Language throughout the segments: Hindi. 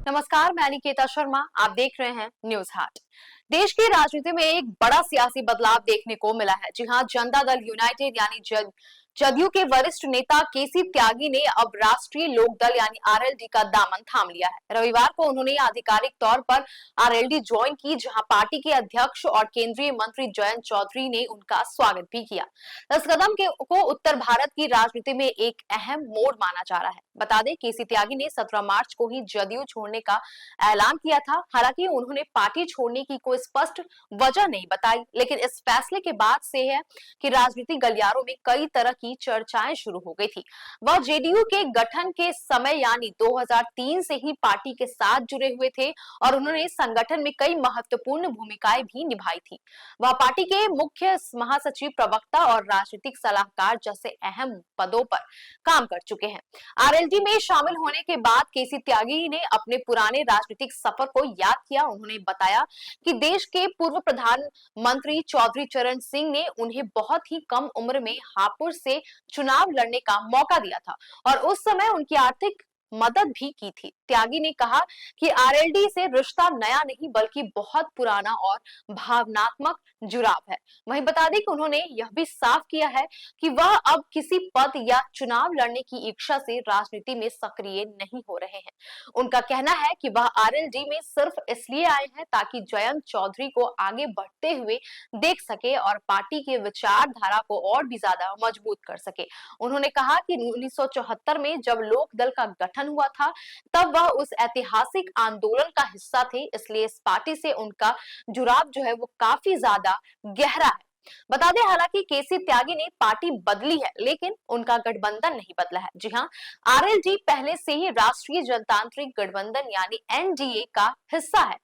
नमस्कार, मैं अनिकेता शर्मा। आप देख रहे हैं न्यूज हाट। देश की राजनीति में एक बड़ा सियासी बदलाव देखने को मिला है। जी हां, जनता दल यूनाइटेड यानी जदयू के वरिष्ठ नेता केसी त्यागी ने अब राष्ट्रीय लोक दल यानी आरएलडी का दामन थाम लिया है। रविवार को उन्होंने आधिकारिक तौर पर आरएलडी ज्वाइन की, जहां पार्टी के अध्यक्ष और केंद्रीय मंत्री जयंत चौधरी ने उनका स्वागत भी किया। इस कदम को उत्तर भारत की राजनीति में एक अहम मोड़ माना जा रहा है। बता दें, केसी त्यागी ने 17 मार्च को ही जदयू छोड़ने का ऐलान किया था। हालांकि उन्होंने पार्टी छोड़ने की कोई स्पष्ट वजह नहीं बताई, लेकिन इस फैसले के बाद से है कि राजनीतिक गलियारों में कई तरह की चर्चाएं शुरू हो गई थी। वह जेडीयू के गठन के समय यानी 2003 से ही पार्टी के साथ जुड़े हुए थे और उन्होंने संगठन में कई महत्वपूर्ण भूमिकाएं भी निभाई थी। वह पार्टी के मुख्य महासचिव, प्रवक्ता और राजनीतिक सलाहकार जैसे अहम पदों पर काम कर चुके हैं। आरएलडी में शामिल होने के बाद केसी त्यागी ने अपने पुराने राजनीतिक सफर को याद किया। उन्होंने बताया कि देश के पूर्व प्रधानमंत्री चौधरी चरण सिंह ने उन्हें बहुत ही कम उम्र में हापुड़ से चुनाव लड़ने का मौका दिया था और उस समय उनकी आर्थिक मदद भी की थी। त्यागी ने कहा कि आरएलडी से रिश्ता नया नहीं बल्कि बहुत पुराना और भावनात्मक जुड़ाव है। वहीं बता दें कि उन्होंने यह भी साफ किया है कि वह अब किसी पद या चुनाव लड़ने की इच्छा से राजनीति में सक्रिय नहीं हो रहे हैं। उनका कहना है कि वह आरएलडी में सिर्फ इसलिए आए हैं ताकि जयंत चौधरी को आगे बढ़ते हुए देख सके और पार्टी के विचारधारा को और भी ज्यादा मजबूत कर सके। उन्होंने कहा कि 1974 में जब लोक दल का गठन हुआ था, तब वह उस ऐतिहासिक आंदोलन का हिस्सा थे, इसलिए इस पार्टी से उनका जुड़ाव जो है वो काफी ज्यादा गहरा है। बता दें, हालांकि केसी त्यागी ने पार्टी बदली है, लेकिन उनका गठबंधन नहीं बदला है। जी हां, आरएलडी पहले से ही राष्ट्रीय जनतांत्रिक गठबंधन यानी एनडीए का हिस्सा है,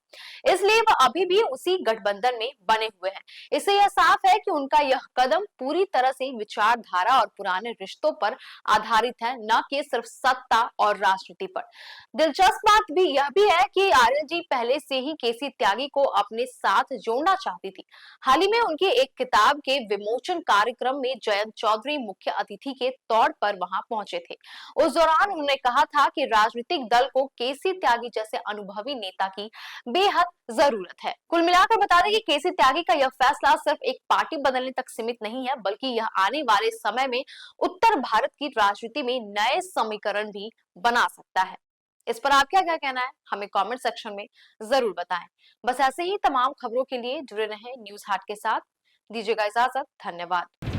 इसलिए वह अभी भी उसी गठबंधन में बने हुए हैं। इससे यह साफ है कि उनका यह कदम पूरी तरह से विचारधारा और पुराने रिश्तों पर आधारित है, न कि सिर्फ सत्ता और राजनीति पर। दिलचस्प बात भी यह भी है कि आरएलडी पहले से ही केसी त्यागी को अपने साथ जोड़ना चाहती थी। हाल ही में उनकी एक किताब के विमोचन कार्यक्रम में जयंत चौधरी मुख्य अतिथि के तौर पर वहां पहुंचे थे। उस दौरान उन्होंने कहा था कि राजनीतिक दल को केसी त्यागी जैसे अनुभवी नेता की बेहद जरूरत है। कुल मिलाकर बता दें कि केसी त्यागी का यह फैसला सिर्फ एक पार्टी बदलने तक सीमित नहीं है, बल्कि यह आने वाले समय में उत्तर भारत की राजनीति में नए समीकरण भी बना सकता है। इस पर आपका क्या कहना है, हमें कमेंट सेक्शन में जरूर बताएं। बस ऐसे ही तमाम खबरों के लिए जुड़े रहें न्यूज हाट के साथ। दीजिएगा इजाजत। धन्यवाद।